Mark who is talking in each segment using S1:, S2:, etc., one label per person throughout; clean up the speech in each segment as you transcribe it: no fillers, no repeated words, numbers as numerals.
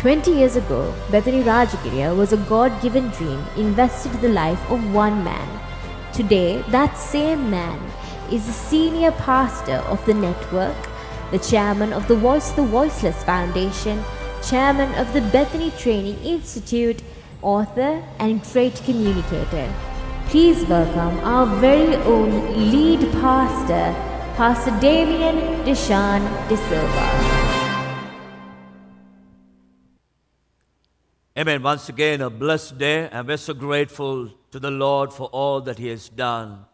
S1: 20 years ago, Bethany Rajagiriya was a God-given dream invested in the life of one man. Today, that same man is the senior pastor of the network, the chairman of the Voice of the Voiceless Foundation, chairman of the Bethany Training Institute, author and great communicator. Please welcome our very own lead pastor, Pastor Damien Deshawn De Silva.
S2: Amen. Once again, a blessed day, and we're so grateful to the Lord for all that He has done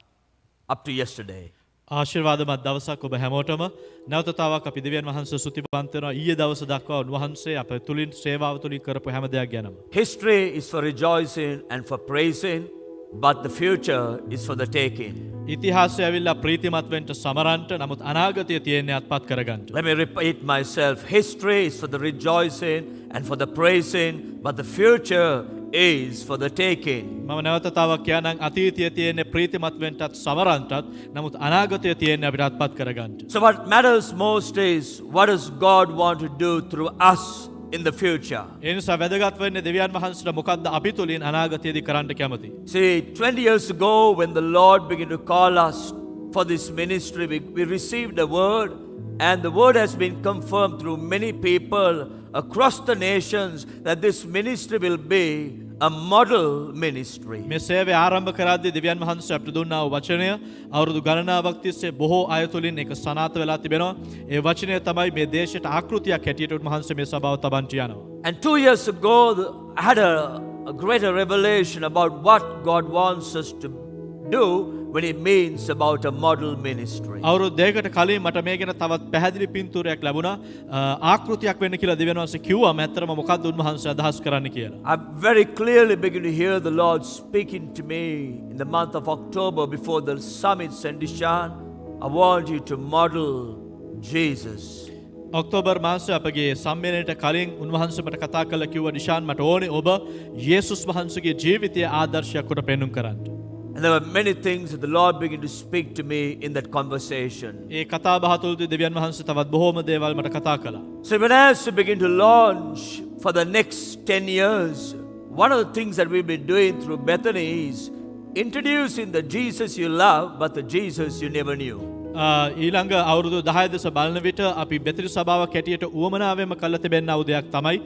S2: up to yesterday.
S3: ආශිර්වාදමත් දවසක් ඔබ හැමෝටම නැවතතාවක් අපි දෙවියන් වහන්සේ ස්තුතිවන්ත වෙනවා ඊයේ දවස දක්වා උන්වහන්සේ අප තුලින් සේවාව තුලින් කරපු හැම දෙයක් ගැනම.
S2: History is for rejoicing and for praising, but the future is for the taking.
S3: ඉතිහාසය ඇවිල්ලා ප්‍රීතිමත් වෙන්න සමරන්ට නමුත් අනාගතය තියෙන්නේ අත්පත් කරගන්න.
S2: Let me repeat myself. History is for the rejoicing and for the praising, but the future is for the taking.
S3: මම නැවතතාවක් කියනනම් අතීතයේ තියෙන්නේ ප්‍රීතිමත් වෙන්නත් සමරන්ටත් නමුත් අනාගතය තියෙන්නේ අපිට අත්පත් කරගන්න.
S2: So what matters most is what does God want to do through us in the future.
S3: ඒ නිසා වැදගත් වෙන්නේ දෙවියන් වහන්සේට මොකද්ද අපි තුලින් අනාගතයේදී කරන්න කැමති.
S2: See, 20 years ago when the Lord began to call us for this ministry, we received a word, and the word has been confirmed through many people across the nations that this ministry will be a model ministry.
S3: මේ සේවය ආරම්භ කරද්දී දෙවියන් වහන්සේ අපිට දුන්නා වූ වචනය අවුරුදු ගණනාවක් තිස්සේ බොහෝ අය තුලින් ඒක සනාථ වෙලා තිබෙනවා. ඒ වචනය තමයි මේ දේශයට ආකෘතියක් හැටියට උන්වහන්සේ මේ සභාව තබන්ට යනවා.
S2: And 2 years ago, I had a greater revelation about what God wants us to do when He means about a model ministry.
S3: අවුරුදු දෙකකට කලින් මට මේ ගැන තවත් පැහැදිලි පින්තූරයක් ලැබුණා. ආකෘතියක් වෙන්න කියලා දෙවියන් වහන්සේ කිව්වා. මැත්තරම මොකක්ද උන්වහන්සේ අදහස් කරන්න කියලා.
S2: I very clearly began to hear the Lord speaking to me in the month of October before the summit, Sandishan. I want you to model Jesus.
S3: October මාසයේ අපගේ සම්මේලනයට කලින් උන්වහන්සේ මට කතා කළා කිව්වා නිශාන් මට ඕනේ ඔබ යේසුස් වහන්සේගේ ජීවිතයේ ආදර්ශයක් කොට පෙන්වන්න කරන්න.
S2: And there were many things that the Lord began to speak to me in that conversation.
S3: ඒ කතා බහ තුළදී දෙවියන් වහන්සේ තවත් බොහෝම දේවල් මට කතා කළා.
S2: So when as we begin to launch for the next 10 years, one of the things that we've been doing through Bethany is introducing the Jesus you love, but the Jesus you never knew.
S3: ඊළඟ අවුරුදු 10 දෙස බලන විට අපි බෙතලි සභාවක් හැටියට උවමනාවෙන්ම කළ තිබෙනා වූ දෙයක් තමයි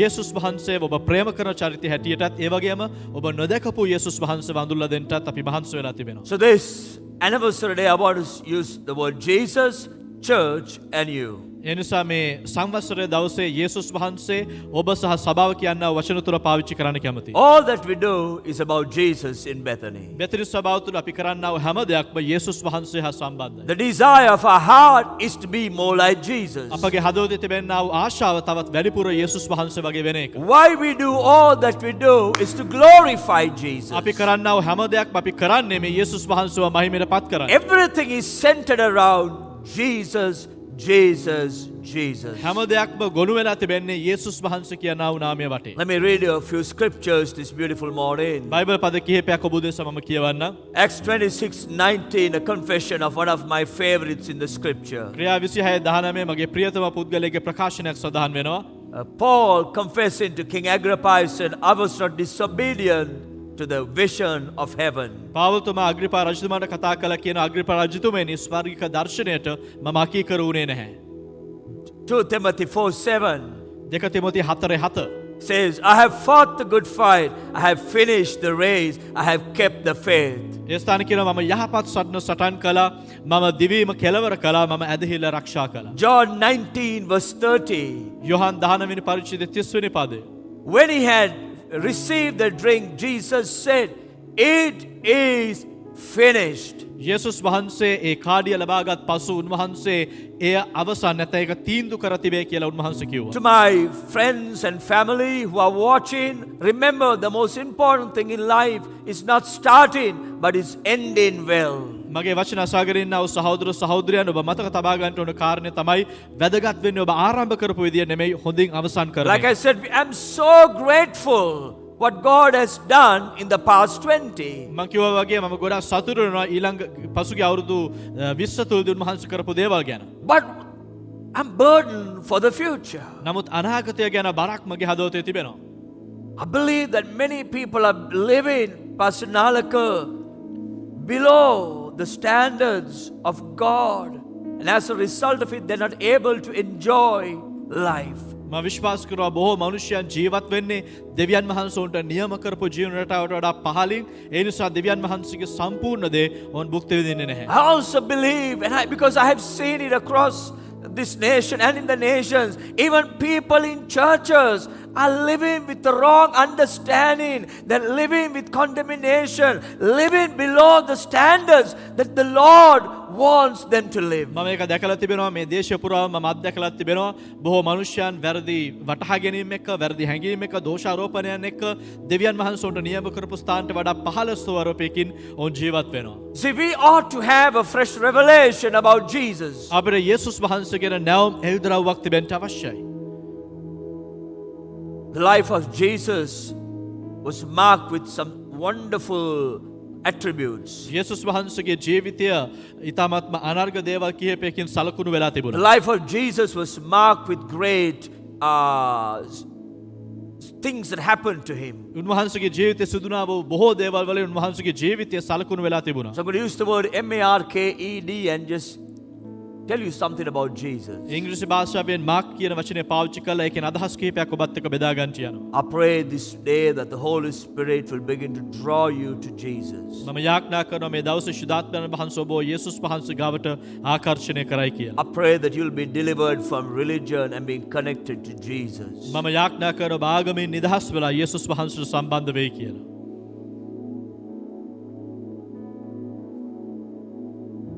S3: යේසුස් වහන්සේ ඔබ ප්‍රේම කරන චරිතය හැටියටත් ඒ වගේම ඔබ නොදකපු යේසුස් වහන්සේ වඳුල්ලා දෙන්නටත් අපි මහන්සි වෙලා තිබෙනවා.
S2: So this anniversary day I want to use the word Jesus, church and you.
S3: ඒ නිසා මේ සංවත්සරයේ දවසේ යේසුස් වහන්සේ ඔබ සහ සභාව කියනා වචන තුන පාවිච්චි කරන්න කැමතියි.
S2: All that we do is about Jesus in Bethany.
S3: බෙතලි සභාව තුළ අපි කරන්නා වූ හැම දෙයක්ම යේසුස් වහන්සේ හා සම්බන්ධයි.
S2: The desire of our heart is to be more like Jesus.
S3: අපගේ හදවතේ තිබෙනා වූ ආශාව තවත් වැඩිපුර යේසුස් වහන්සේ වගේ වෙන එක.
S2: Why we do all that we do is to glorify Jesus.
S3: අපි කරන්නා වූ හැම දෙයක්ම අපි කරන්නේ මේ යේසුස් වහන්සේව මහිමයට පත් කරන්න.
S2: Everything is centered around Jesus, Jesus, Jesus.
S3: හැම දෙයක්ම ගොනු වෙලා තිබෙන්නේ යේසුස් වහන්සේ කියනා වූ නාමය වටේ.
S2: Let me read you a few scriptures this beautiful morning.
S3: Bible පද කිහිපයක් ඔබ උදෙසා මම කියවන්නම්.
S2: Acts 26:19, a confession of one of my favorites in the scripture.
S3: ක්‍රියා 26:19 මගේ ප්‍රියතම පුද්ගලයාගේ ප්‍රකාශනයක් සඳහන් වෙනවා.
S2: Paul confessing to King Agrippa said, I was not disobedient to the vision of heaven.
S3: පාවුල්තුමා අග්‍රිපා රජතුමාට කතා කළා කියන අග්‍රිපා රජතුමනි ස්වර්ගික දර්ශනයට මම අකීකරු වුණේ නැහැ.
S2: 2 Timothy 4:7
S3: දෙක තිමෝති 4:7
S2: says, I have fought the good fight, I have finished the race, I have kept the faith.
S3: ඒ ස්ථාන කියනවා මම යහපත් සටන් කළා මම දිවීම කෙලවර කළා මම ඇදහිල්ල ආරක්ෂා කළා.
S2: John 19:30
S3: යොහන් 19 වෙනි පරිච්ඡේදයේ 30 වෙනි පදය.
S2: When he had received the drink, Jesus said, it is finished.
S3: යේසුස් වහන්සේ ඒ කාඩිය ලබාගත් පසු උන්වහන්සේ එය අවසන් නැත ඒක තීන්දුව කර තිබේ කියලා උන්වහන්සේ කිව්වා.
S2: To my friends and family who are watching, remember the most important thing in life is not starting but is ending well.
S3: මගේ වචන අසාගෙන ඉන්න ඔබ සහෝදර සහෝදරයන් ඔබ මතක තබා ගන්න ඕන කාරණේ තමයි වැදගත් වෙන්නේ ඔබ ආරම්භ කරපු විදිය නෙමෙයි හොඳින් අවසන් කරන.
S2: Like I said, I'm so grateful what God has done in the past 20.
S3: මම කිව්වා වගේ මම ගොඩාක් සතුටු වෙනවා ඊළඟ පසුගිය අවුරුදු 20 තුලදී උන්වහන්සේ කරපු දේවල් ගැන.
S2: But I'm burdened for the future.
S3: නමුත් අනාගතය ගැන බරක් මගේ හදවතේ තිබෙනවා.
S2: I believe that many people are living, Pastor Nalaka, below the standards of God. And as a result of it, they're not able to enjoy life.
S3: මම විශ්වාස කරනවා බොහෝ මනුෂ්‍යයන් ජීවත් වෙන්නේ දෙවියන් වහන්සේට නියම කරපු ජීවන රටාවට වඩා පහළින්. ඒ නිසා දෙවියන් වහන්සේගේ සම්පූර්ණ දේ ඔවුන් භුක්ති විඳින්නේ නැහැ.
S2: I also believe, because I have seen it across this nation and in the nations, even people in churches are living with the wrong understanding. They're living with condemnation, living below the standards that the Lord wants them to live.
S3: මම ඒක දැකලා තිබෙනවා මේ දේශය පුරාම මම අත්දැකලා තිබෙනවා බොහෝ මනුෂ්‍යයන් වැරදි වටහා ගැනීම එක්ක වැරදි හැඟීම් එක්ක දෝෂාරෝපණයන් එක්ක දෙවියන් වහන්සේට නියම කරපු ස්ථානට වඩා පහළ ස්වරූපයකින් ඔවුන් ජීවත් වෙනවා.
S2: See, we ought to have a fresh revelation about Jesus.
S3: අපිට යේසුස් වහන්සේ ගැන නැවුම් එල්දරව්වක් තිබෙන්න අවශ්‍යයි.
S2: The life of Jesus was marked with some wonderful attributes.
S3: යේසුස් වහන්සේගේ ජීවිතය ඊ타ත්ම අනර්ග දේවල් කිහිපයකින් සලකුණු වෙලා
S2: The
S3: තිබුණා.
S2: life of Jesus was marked with great things that happened to him.
S3: උන්වහන්සේගේ ජීවිතයේ සිදුනා වූ බොහෝ දේවල් වලින් උන්වහන්සේගේ ජීවිතය සලකුණු වෙලා තිබුණා.
S2: So I'm going to use the word MARKED and just tell you something about Jesus.
S3: ඉංග්‍රීසි භාෂාවෙන් මාක් කියන වචනේ පාවිච්චි කරලා ඒකෙන් අදහස් කිහිපයක් ඔබත් එක්ක බෙදා ගන්න යනවා.
S2: I pray this day that the Holy Spirit will begin to draw you to Jesus.
S3: මම යාඥා කරනවා මේ දවසේ ශුද්ධාත්මයන් වහන්සේ ඔබ යේසුස් වහන්සේ ගාවට ආකර්ෂණය කරයි කියලා.
S2: I pray that you'll be delivered from religion and being connected to Jesus.
S3: මම යාඥා කරනවා ඔබ ආගමෙන් නිදහස් වෙලා යේසුස් වහන්සේට සම්බන්ධ වෙයි කියලා.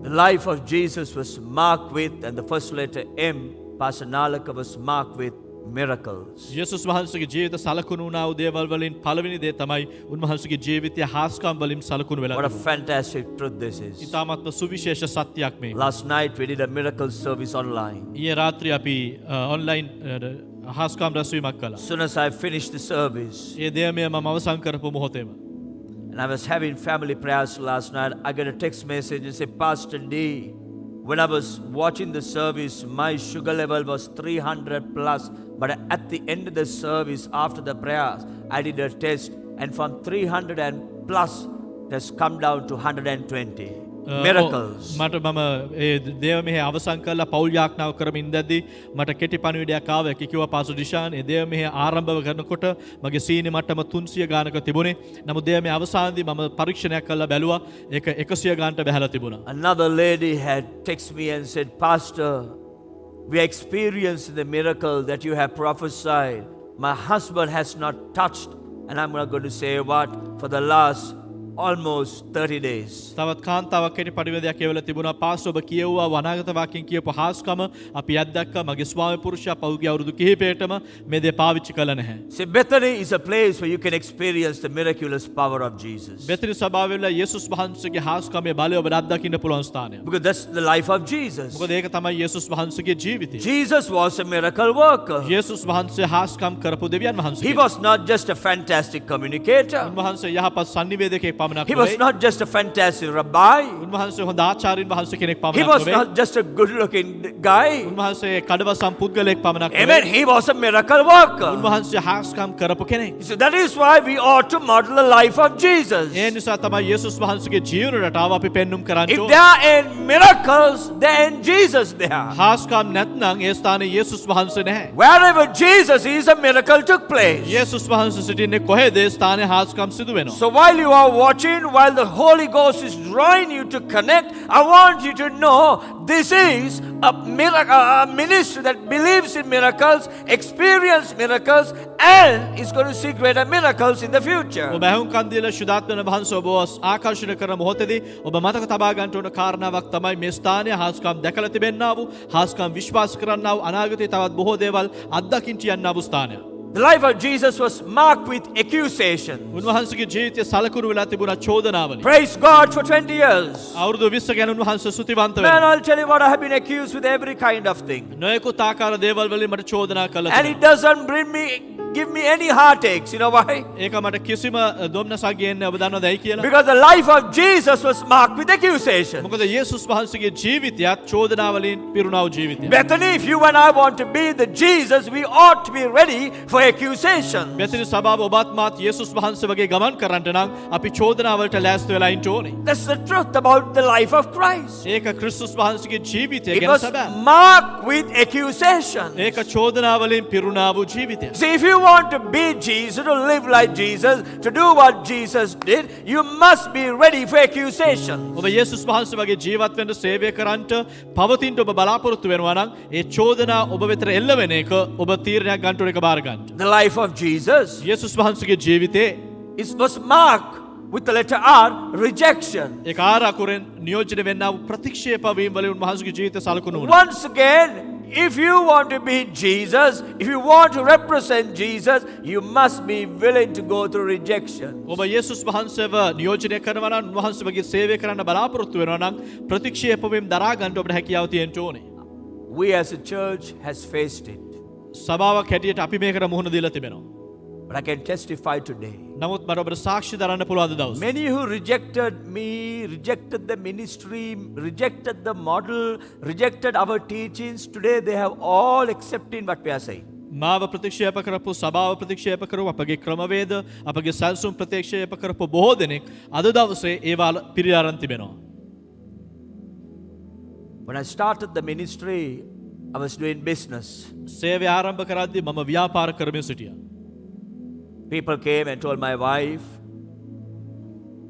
S2: The life of Jesus was marked with, and the first letter M, Pastor Nalaka, was marked with miracles.
S3: යේසුස් වහන්සේගේ ජීවිත සලකුණු වුණා වූ දේවල් වලින් පළවෙනි දේ තමයි උන්වහන්සේගේ ජීවිතය හාස්කම් වලින් සලකුණු වෙලා
S2: What a
S3: තිබුණා.
S2: fantastic truth this is.
S3: ඊ타ත්ම සුවිශේෂ සත්‍යයක් මේ.
S2: Last night we did a miracle service online.
S3: ඊයේ රාත්‍රියේ අපි ඔන්ලයින් හාස්කම් රැස්වීමක් කළා.
S2: As soon as I finished the service,
S3: ඒ දේමය මම අවසන් කරපු මොහොතේම
S2: and I was having family prayers last night, I got a text message and said, Pastor D, when I was watching the service, my sugar level was 300 plus. But at the end of the service, after the prayers, I did a test, and from 300 and plus, it has come down to 120. Miracles.
S3: මට මම ඒ දේව මෙහි අවසන් කරලා පෞල් යාඥාව කරමින් ඉඳද්දී මට කෙටි පණිවිඩයක් ආවා. කිව්වා පාසු ඩිෂාන් ඒ දේව මෙහි ආරම්භව කරනකොට මගේ සීනි මට්ටම 300 ගානක තිබුණේ. නමුත් දේව මෙහි අවසානයේදී මම පරීක්ෂණයක් කරලා බැලුවා ඒක 100 ගානට බැහැලා තිබුණා.
S2: Another lady had texted me and said, Pastor, we experienced the miracle that you have prophesied. My husband has not touched, and I'm not going to say what, for the last almost 30 days.
S3: තවත් කාන්තාවක් කෙටි පරිවේදයක් එවලා තිබුණා. Pass ඔබ කියවුවා වනාගත වාක්‍යයෙන් කියපු හාස්කම අපි අත්දැක්කා. මගේ ස්වාමි පුරුෂයා පහුගිය අවුරුදු කිහිපයකටම මේ දේ පාවිච්චි කළා නැහැ.
S2: See, Bethany is a place where you can experience the miraculous power of Jesus.
S3: බෙතනි සභාවේ වල යේසුස් වහන්සේගේ හාස්කමේ බලය ඔබට අත්දකින්න පුළුවන් ස්ථානය.
S2: Because that's the life of Jesus.
S3: මොකද ඒක තමයි යේසුස් වහන්සේගේ ජීවිතය.
S2: Jesus was a miracle worker.
S3: යේසුස් වහන්සේ හාස්කම් කරපු දෙවියන් වහන්සේ.
S2: He was not just a fantastic communicator.
S3: උන්වහන්සේ යහපත් sannivedakaයෙක් පමණක්
S2: He was not just a fantastic rabbi.
S3: උන්වහන්සේ හොඳ ආචාර්යින් වහන්සේ කෙනෙක්
S2: He
S3: පමණක්
S2: was
S3: නෙවෙයි.
S2: not just a good looking guy.
S3: උන්වහන්සේ කඩවසම් පුද්ගලයෙක් පමණක්
S2: Amen.
S3: නෙවෙයි.
S2: He was a miracle worker.
S3: උන්වහන්සේ හාස්කම් කරපු කෙනෙක්.
S2: So that is why we ought to model the life of Jesus.
S3: ඒ නිසා තමයි යේසුස් වහන්සේගේ ජීවන රටාව අපි පෙන්눔 කරන්න
S2: If
S3: ඕනේ.
S2: there are miracles, then Jesus there.
S3: හාස්කම් නැත්නම් ඒ ස්ථානයේ යේසුස් වහන්සේ නැහැ.
S2: Wherever Jesus is, a miracle took place.
S3: යේසුස් වහන්සේ සිටින්නේ කොහෙද ඒ ස්ථානයේ හාස්කම් සිදු වෙනවා.
S2: So while you are watching, while the Holy Ghost is drawing you to connect, I want you to know this is a ministry that believes in miracles, experience miracles, and is going to see greater miracles in the future.
S3: ඔබ ඇහුම්කන් දීලා ශුද්ධාත්මන වහන්සේ ඔබව ආකර්ෂණය කරන මොහොතේදී ඔබ මතක තබා ගන්න ඕන කාරණාවක් තමයි මේ ස්ථානයේ හාස්කම් දැකලා තිබෙන්නා වූ හාස්කම් විශ්වාස කරන්නා වූ අනාගතයේ තවත් බොහෝ දේවල් අත්දකින්න යන්නා වූ ස්ථානය.
S2: The life of Jesus was marked with accusation.
S3: උන්වහන්සේගේ ජීවිතය සලකුණු වෙලා තිබුණා චෝදනාවලින්.
S2: Praise God for 20 years.
S3: අවුරුදු 20 ගැන උන්වහන්සේ ස්තුතිවන්ත
S2: Man,
S3: වෙනවා.
S2: I'll tell you what, I have been accused with every kind of thing.
S3: නොයෙකුත් ආකාර දේවල් වලින් මට චෝදනා කළා
S2: And it
S3: තිබෙනවා.
S2: doesn't bring me give me any heartaches. You know why?
S3: ඒක මට කිසිම දුම්නසක් ගේන්නේ ඔබ දන්නවද ඇයි කියලා?
S2: Because the life of Jesus was marked with accusation.
S3: මොකද යේසුස් වහන්සේගේ ජීවිතයත් චෝදනාවලින් පිරුණා වූ ජීවිතයක්.
S2: Bethany, if you and I want to be the Jesus, we ought to be ready for accusation.
S3: බෙතනි සභාව ඔබත් මාත් යේසුස් වහන්සේ වගේ ගමන් කරන්නට නම් අපි චෝදනාවලට ලෑස්ති වෙලා ඉන්න ඕනේ.
S2: That's the truth about the life of Christ.
S3: ඒක ක්‍රිස්තුස් වහන්සේගේ ජීවිතය
S2: It
S3: ගැන
S2: was
S3: සබෑ.
S2: marked with accusation.
S3: ඒක චෝදනාවලින් පිරුණා වූ ජීවිතයක්.
S2: See, if you want to be Jesus, to live like Jesus, to do what Jesus did, you must be ready for accusation.
S3: ඔබ යේසුස් වහන්සේ වගේ ජීවත් වෙන්න සේවය කරන්නට පවතින්න ඔබ බලාපොරොත්තු වෙනවා නම් ඒ චෝදනා ඔබ වෙතට එල්ල වෙන එක ඔබ තීරණයක් ගන්න ඕන එක බාර ගන්න.
S2: The life of Jesus
S3: යේසුස් වහන්සේගේ ජීවිතේ
S2: was marked with the letter R, rejection.
S3: ඒ ආර අකුරෙන් නියෝජනය වෙන්නා වූ ප්‍රතික්ෂේප වීම වලින් උන්වහන්සේගේ ජීවිතය සලකුණු වුණා.
S2: Once again, if you want to be Jesus, if you want to represent Jesus, you must be willing to go through rejection.
S3: ඔබ යේසුස් වහන්සේව නියෝජනය කරනවා නම් උන්වහන්සේ වගේ සේවය කරන්න බලාපොරොත්තු වෙනවා නම් ප්‍රතික්ෂේප වීම දරා ගන්න ඔබට හැකියාව තියෙන්න ඕනේ.
S2: We as a church has faced it.
S3: සභාවක් හැටියට අපි මේකට මුහුණ දීලා තිබෙනවා.
S2: But I can testify today.
S3: නමුත් මට ඔබට සාක්ෂි දරන්න පුළුවන් දවස්.
S2: Many who rejected me, rejected the ministry, rejected the model, rejected our teachings, today they have all accepted what we are saying.
S3: මාව ප්‍රතික්ෂේප කරපු සභාව ප්‍රතික්ෂේප කරපු අපගේ ක්‍රමවේද අපගේ සැලසුම් ප්‍රතික්ෂේප කරපු බොහෝ දෙනෙක් අද දවසේ ඒවා පිළිඅරන් තිබෙනවා.
S2: When I started the ministry, I was doing business.
S3: සේවය ආරම්භ කරද්දී මම ව්‍යාපාර කරමින් සිටියා.
S2: People came and told my wife,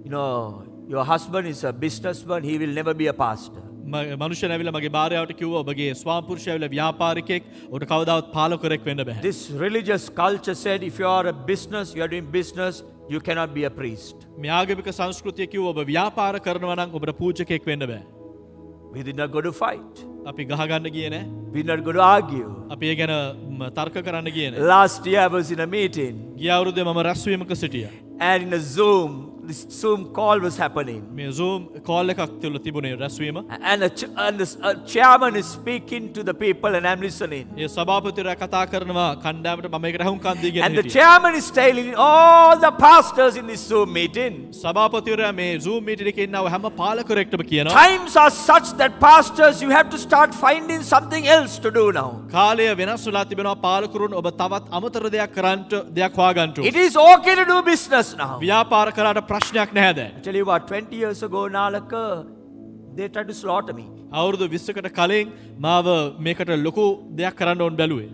S2: you know, your husband is a businessman, he will never be a pastor.
S3: මනුෂ්‍යයන් ඇවිල්ලා මගේ භාර්යාවට කිව්වා ඔබගේ ස්වාම පුරුෂයා ඇවිල්ලා ව්‍යාපාරිකයෙක් ඔබට කවදාවත් පාලකයෙක් වෙන්න බෑ.
S2: This religious culture said if you are a business, you are doing business, you cannot be a priest.
S3: මේ ආගමික සංස්කෘතිය කිව්වා ඔබ ව්‍යාපාර කරනවා නම් ඔබට පූජකයෙක් වෙන්න බෑ.
S2: We did not go to fight.
S3: අපි ගහගන්න ගියේ නෑ.
S2: We did not go to argue.
S3: අපි ඒ ගැන තර්ක කරන්න ගියේ නෑ.
S2: Last year I was in a meeting.
S3: ගිය අවුරුද්දේ මම රැස්වීමක සිටියා.
S2: And in a Zoom, this Zoom call was happening.
S3: මේ Zoom call එකක් තුළ තිබුණේ රැස්වීම.
S2: And a chairman is speaking to the people and I'm listening.
S3: ඒ සභාපතිවරයා කතා කරනවා කණ්ඩායමට මම ඒකට හුම්කම් දීගෙන
S2: And the
S3: හිටියා.
S2: chairman is telling all the pastors in this Zoom meeting,
S3: සභාපතිවරයා මේ Zoom meeting එකේ ඉන්නව හැම පාලකයෙක්ටම කියනවා
S2: times are such that pastors, you have to start finding something else to do now.
S3: කාලය වෙනස් වෙලා තිබෙනවා පාලකරුන් ඔබ තවත් අමතර දෙයක් කරන්නට දෙයක් හොයාගන්න ඕනේ.
S2: It is okay to do business now.
S3: ව්‍යාපාර කරාට ප්‍රශ්නයක් නැහැ දැන්.
S2: I tell you what, 20 years ago, Nalaka, they tried to slaughter me.
S3: අවුරුදු 20කට කලින් මාව මේකට ලොකු දෙයක් කරන්න ඕන බැලුවේ.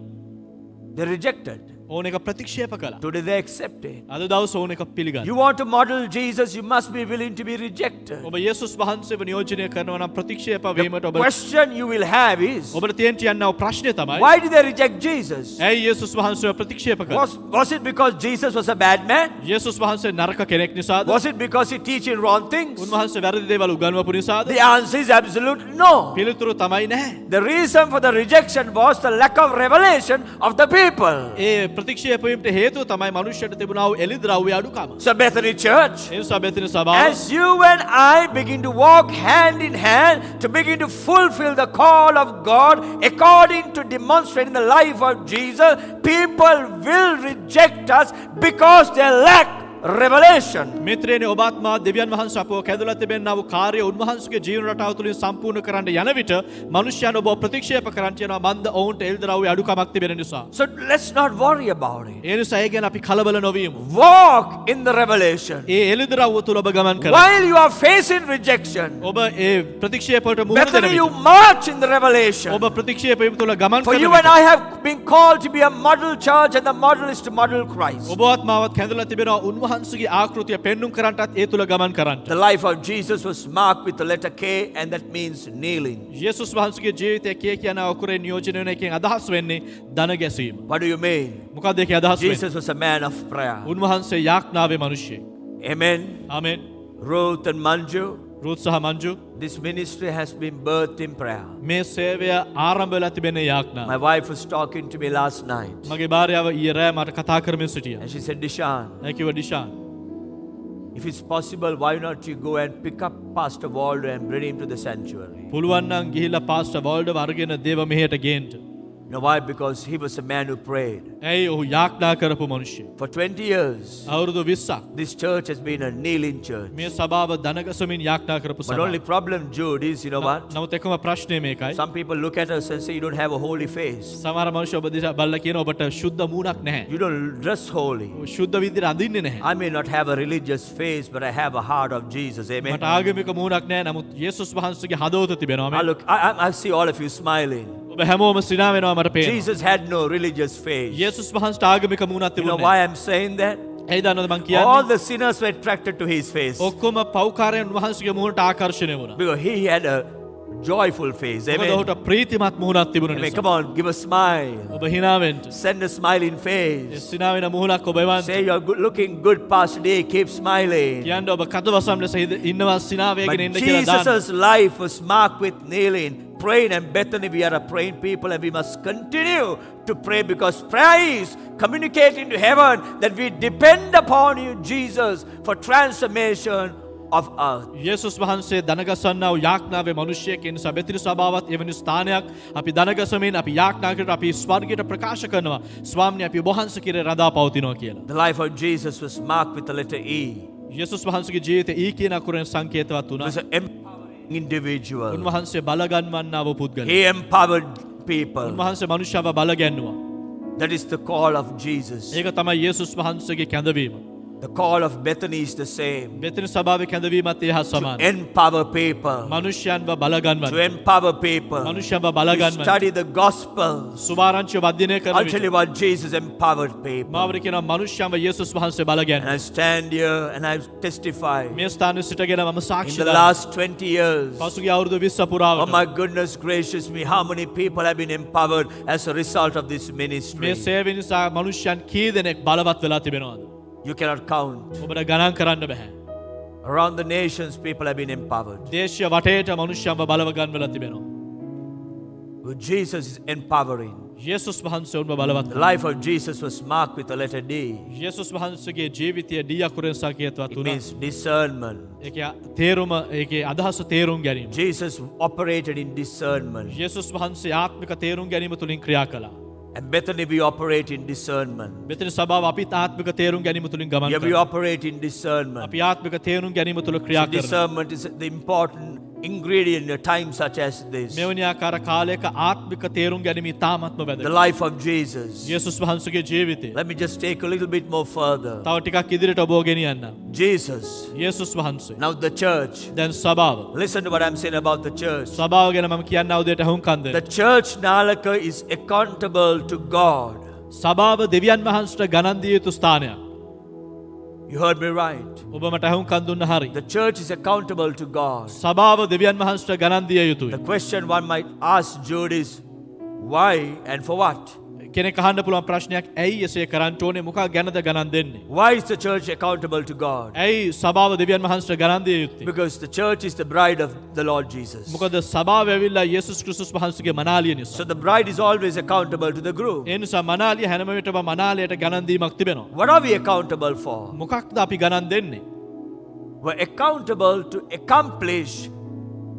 S2: They rejected.
S3: ඕන එක ප්‍රතික්ෂේප කළා.
S2: Today they accepted.
S3: අද දවසේ ඕන එක පිළිගන්න.
S2: You want to model Jesus, you must be willing to be rejected.
S3: ඔබ යේසුස් වහන්සේව නියෝජනය කරනවා නම් ප්‍රතික්ෂේප වීමට
S2: The
S3: ඔබ
S2: question you will have is,
S3: ඔබට තියෙන්න යන්නව ප්‍රශ්නේ තමයි
S2: why did they reject Jesus?
S3: ඇයි යේසුස් වහන්සේව ප්‍රතික්ෂේප කළේ?
S2: Was it because Jesus was a bad man?
S3: යේසුස් වහන්සේ නරක කෙනෙක් නිසාද?
S2: Was it because he teaching wrong things?
S3: උන්වහන්සේ වැරදි දේවල් උගන්වපු නිසාද?
S2: The answer is absolutely no.
S3: පිළිතුරු තමයි නැහැ.
S2: The reason for the rejection was the lack of revelation of the people.
S3: ඒ ප්‍රතික්ෂේප වීමට හේතුව තමයි මනුෂ්‍යයට තිබුණා වූ එළිද්‍රව්‍ය අඩුකම.
S2: So Bethany Church,
S3: ඒ නිසා බෙතන සභාව
S2: as you and I begin to walk hand in hand to begin to fulfill the call of God according to demonstrating the life of Jesus, people will reject us because they lack revelation.
S3: මිත්‍රයනි ඔබත් මා දෙවියන් වහන්සේ අපව කැඳලා තිබෙනා වූ කාර්ය උන්වහන්සේගේ ජීවන රටාව තුළින් සම්පූර්ණ කරන්න යන විට මනුෂ්‍යයන් ඔබ ප්‍රතික්ෂේප කරන්න යනවා මන්ද ඔවුන්ට එළිදරව්‍ය අඩුකමක් තිබෙන නිසා.
S2: So let's not worry about it.
S3: ඒ නිසා ඒ ගැන අපි කලබල නොවීමු.
S2: Walk in the revelation.
S3: ඒ එළිදරව්‍ය තුළ ඔබ ගමන් කරන්න.
S2: While you are facing rejection,
S3: ඔබ ඒ ප්‍රතික්ෂේපයට මුහුණ දෙන
S2: Bethany, you
S3: විට
S2: march in the revelation.
S3: ඔබ ප්‍රතික්ෂේප වීම තුළ ගමන්
S2: For
S3: කරන
S2: you and
S3: විට
S2: I have been called to be a model church, and the model is to model Christ.
S3: ඔබවත් මාවත් කැඳලා තිබෙනවා උන්වහන්සේගේ ආකෘතිය පෙන්눔 කරන්නටත් ඒ තුළ ගමන් කරන්න.
S2: The life of Jesus was marked with the letter K, and that means kneeling.
S3: යේසුස් වහන්සේගේ ජීවිතය කේ කියන අකුරේ නියෝජනය වෙන එකෙන් අදහස් වෙන්නේ දන ගැසීම.
S2: What do you mean?
S3: මොකක්ද ඒකේ අදහස් වෙන්නේ?
S2: Jesus was a man of prayer.
S3: උන්වහන්සේ යාඥාවේ මිනිසෙක්.
S2: Amen.
S3: Amen.
S2: Ruth and Manju,
S3: රුත් සහ Manju
S2: this ministry has been birthed in prayer.
S3: මේ සේවය ආරම්භ වෙලා තිබෙන යාඥා.
S2: My wife was talking to me last night,
S3: මගේ භාර්යාව ඊයේ රෑ මට කතා කරමින් සිටියා.
S2: and she said, Dishan,
S3: ඒ කිව්වා Dishan
S2: if it's possible, why not you go and pick up Pastor Waldo and bring him to the sanctuary?
S3: පුළුවන් නම් ගිහිල්ලා පාස්ටර් වෝල්ඩව අරගෙන දේව මෙහෙයට ගේන්න.
S2: You know why? Because he was a man who prayed.
S3: ඇයි ඔහු යාඥා කරපු මනුෂ්‍යයෙක්.
S2: For 20 years,
S3: අවුරුදු 20ක්
S2: this church has been a kneeling church.
S3: මේ සභාව දනගසමින් යාඥා කරපු
S2: But only
S3: සභාව.
S2: problem, Jude, is you know what?
S3: නමුත් එකම ප්‍රශ්නේ මේකයි.
S2: Some people look at us and say you don't have a holy face.
S3: සමහර මනුෂ්‍ය ඔබ දිහා බලලා කියන ඔබට ශුද්ධ මූණක් නැහැ.
S2: You don't dress holy.
S3: ඔබ ශුද්ධ විදිහට අඳින්නේ නැහැ.
S2: I may not have a religious face, but I have a heart of Jesus. Amen.
S3: මට ආගමික මූණක් නැහැ. නමුත් යේසුස් වහන්සේගේ හදවත තිබෙනවා.
S2: I look, I see all of you smiling.
S3: ඔබ හැමෝම සිනා වෙනවා මට පේනවා.
S2: Jesus had no religious face.
S3: යේසුස් වහන්සේට ආගමික මූණක්
S2: You know
S3: තිබුණේ
S2: why
S3: නැහැ.
S2: I'm saying that?
S3: ඇයි දන්නවද මං
S2: All
S3: කියන්නේ?
S2: the sinners were attracted to his face
S3: ඔක්කොම පව්කාරයන් වහන්සේගේ මූණට ආකර්ෂණය වුණා.
S2: because he had a joyful face.
S3: මොකද
S2: Amen.
S3: ඔහුට ප්‍රීතිමත් මුහුණක් තිබුණ
S2: Amen.
S3: නිසා.
S2: Come on, give a smile.
S3: ඔබ hina වෙන්න.
S2: Send a smiling
S3: A
S2: face.
S3: සිනා වෙන මුහුණක් ඔබ එවන්න.
S2: Say you're good, looking good, Pastor D. Keep smiling.
S3: කියන්න ඔබ කදවසම් ලෙස ඉන්නවා සිනා
S2: But
S3: වේගෙන ඉන්න කියලා දාන්න.
S2: Jesus' life was marked with kneeling, praying, and Bethany, we are a praying people, and we must continue to pray because prayer is communicating to heaven that we depend upon you, Jesus, for transformation of earth.
S3: යේසුස් වහන්සේ දනගසන්නා වූ යාඥාවේ මිනිසෙක් ඒ නිසා බෙතිරි සභාවත් එවැනි ස්ථානයක් අපි දනගසමින් අපි යාඥා කරලා අපි ස්වර්ගයට ප්‍රකාශ කරනවා ස්වාමීනි අපි ඔබ වහන්සේ කෙරේ රඳා පවතිනවා කියලා.
S2: The life of Jesus was marked with the letter E.
S3: යේසුස් වහන්සේගේ ජීවිතය ඊ කියන අකුරෙන් සංකේතවත්
S2: He
S3: වුණා.
S2: was an empowering individual.
S3: උන්වහන්සේ බලගන්වන්නා වූ පුද්ගලයෙක්.
S2: He empowered people.
S3: උන්වහන්සේ මනුෂ්‍යව බලගන්නවා.
S2: That is the call of Jesus.
S3: ඒක තමයි යේසුස් වහන්සේගේ කැඳවීම.
S2: The call of Bethany is the same.
S3: බෙතිරි සභාවේ කැඳවීමත් ඒ හා සමානයි.
S2: Empower people.
S3: මනුෂ්‍යයන්ව
S2: To
S3: බලගන්වන්න.
S2: empower people.
S3: මනුෂ්‍යව
S2: To
S3: බලගන්වන්න.
S2: study the gospel.
S3: සුභාරංචිය වර්ධනය කරන
S2: I'll tell
S3: විට
S2: you what Jesus empowered people.
S3: මාවර කියනවා මනුෂ්‍යයන්ව යේසුස් වහන්සේ බලගන්න.
S2: And I stand here and I testify.
S3: මේ ස්ථානයේ සිටගෙන මම
S2: In
S3: සාක්ෂි
S2: the
S3: දෙනවා.
S2: last 20 years,
S3: පසුගිය අවුරුදු 20
S2: oh
S3: පුරාවට
S2: my goodness gracious me, how many people have been empowered as a result of this
S3: මේ
S2: ministry?
S3: සේවය නිසා මනුෂ්‍යයන් කී දෙනෙක් බලවත් වෙලා තිබෙනවද?
S2: You cannot count.
S3: ඔබට ගණන් කරන්න බෑ.
S2: Around the nations, people have been empowered.
S3: දේශීය වටේට මනුෂ්‍යයන්ව බලව ගන්නවලා තිබෙනවා.
S2: But Jesus is empowering.
S3: යේසුස් වහන්සේ උන්ව බලවත්
S2: The life of Jesus was marked with the letter D.
S3: යේසුස් වහන්සේගේ ජීවිතය දී අකුරෙන් සංකේතවත්
S2: It
S3: වුණා.
S2: means discernment.
S3: ඒකේ තේරුම ඒකේ අදහස තේරුම් ගැනීම.
S2: Jesus operated in discernment.
S3: යේසුස් වහන්සේ ආත්මික තේරුම් ගැනීම තුලින් ක්‍රියා කළා.
S2: And Bethany, we operate in discernment.
S3: මෙතන සභාව අපිත් ආත්මික තේරුම් ගැනීම තුලින් ගමන්
S2: Yeah, we
S3: කරනවා.
S2: operate in discernment.
S3: අපි ආත්මික තේරුම් ගැනීම තුල ක්‍රියා
S2: So
S3: කරනවා.
S2: discernment is the important ingredient in a time such as this.
S3: මෙවැනි ආකාර කාලයක ආත්මික තේරුම් ගැනීම ඉතාමත්ම
S2: The
S3: වැදගත්.
S2: life of Jesus.
S3: යේසුස් වහන්සේගේ ජීවිතය.
S2: Let me just take a little bit more further.
S3: තව ටිකක් ඉදිරියට ඔබව ගෙනියන්න.
S2: Jesus.
S3: යේසුස් වහන්සේ.
S2: Now the church.
S3: දැන් සභාව.
S2: Listen to what I'm saying about the church.
S3: සභාව ගැන මම කියන්න අවුදයට හුම්කන් දෙන්න.
S2: The church Nalaka is accountable to God.
S3: සභාව දෙවියන් වහන්සේට ගණන් දිය යුතු ස්ථානයක්.
S2: You heard me right.
S3: ඔබ මට හුම්කන් දුන්න හරි.
S2: The church is accountable to God.
S3: සභාව දෙවියන් වහන්සේට ගණන් දිය යුතුයි.
S2: The question one might ask Jude is why and for what?
S3: කෙනෙක් අහන්න පුළුවන් ප්‍රශ්නයක් ඇයි එසේ කරන්න ඕනේ මොකක් ගැනද ගණන් දෙන්නේ?
S2: Why is the church accountable to God?
S3: ඇයි සභාව දෙවියන් වහන්සේට ගණන් දිය යුත්තේ?
S2: Because the church is the bride of the Lord Jesus.
S3: මොකද සභාව ඇවිල්ලා යේසුස් ක්‍රිස්තුස් වහන්සේගේ මනාලිය නිසා.
S2: So the bride is always accountable to the groom.
S3: ඒ නිසා මනාලිය හැම විටම මනාලයට ගණන් දීමක් තිබෙනවා.
S2: What are we accountable for?
S3: මොකක්ද අපි ගණන් දෙන්නේ?
S2: We're accountable to accomplish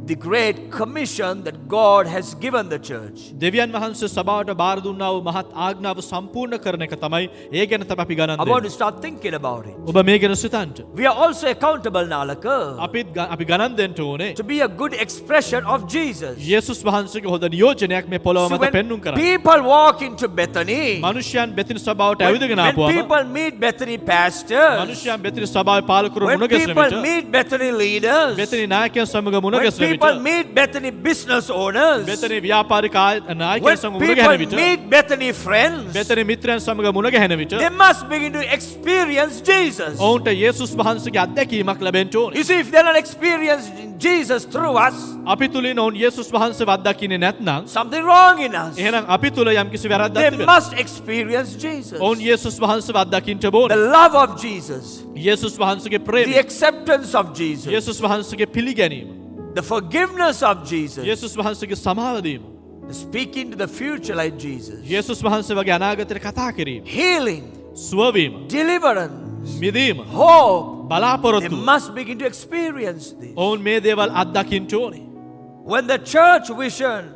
S2: the great commission that God has given the church.
S3: දෙවියන් වහන්සේ සභාවට බාර දුන්නා වූ මහත් ආඥාව සම්පූර්ණ කරන එක තමයි ඒ ගැන තමයි අපි ගණන්
S2: I want
S3: දෙන්නේ.
S2: to start thinking about it.
S3: ඔබ මේ ගැන සිතන්න.
S2: We are also accountable, Nalaka,
S3: අපි ගණන් දෙන්න ඕනේ.
S2: to be a good expression of Jesus.
S3: යේසුස් වහන්සේගේ හොඳ නියෝජනයක් මේ පොළොව
S2: See,
S3: මත
S2: when
S3: පෙන්눔 කරන්න.
S2: people walk into Bethany,
S3: මනුෂ්‍යයන් බෙතිනි සභාවට ඇවිදගෙන
S2: when
S3: ආපුවම
S2: people meet Bethany pastors,
S3: මනුෂ්‍යයන් බෙතිනි සභාවේ පාලකවරු
S2: when
S3: මුණ ගැසෙන
S2: people
S3: විට
S2: meet Bethany leaders,
S3: බෙතිනි නායකයන් සමග මුණ
S2: when
S3: ගැසෙන
S2: people
S3: විට
S2: meet Bethany business owners,
S3: බෙතිනි ව්‍යාපාරික නායකයන්
S2: when
S3: සමග මුණ ගැහෙන
S2: people
S3: විට
S2: meet Bethany friends,
S3: බෙතිනි මිත්‍රයන් සමග මුණ ගැහෙන විට
S2: they must begin to experience Jesus.
S3: ඔවුන්ට යේසුස් වහන්සේගේ අත්දැකීමක් ලැබෙන්න ඕනේ.
S2: You see, if they're not experiencing Jesus through us,
S3: අපි තුලින් ඔවුන් යේසුස් වහන්සේව අත්දකින්නේ නැත්නම්
S2: something wrong in us.
S3: එහෙනම් අපි තුල යම්කිසි වැරද්දක්
S2: They
S3: තිබෙනවා.
S2: must experience Jesus.
S3: ඔවුන් යේසුස් වහන්සේව අත්දකින්න
S2: The
S3: ඕනේ.
S2: love of Jesus,
S3: යේසුස් වහන්සේගේ
S2: the
S3: ප්‍රේමය,
S2: acceptance of Jesus,
S3: යේසුස් වහන්සේගේ පිළිගැනීම,
S2: the forgiveness of Jesus,
S3: යේසුස් වහන්සේගේ සමාව දීම,
S2: the speaking to the future like Jesus,
S3: යේසුස් වහන්සේ වගේ අනාගතයට කතා කිරීම,
S2: healing,
S3: සුවවීම,
S2: deliverance,
S3: මිදීම,
S2: hope. They
S3: බලාපොරොත්තු.
S2: must begin to experience this.
S3: ඔවුන් මේ දේවල් අත්දකින්න ඕනේ.
S2: When the church vision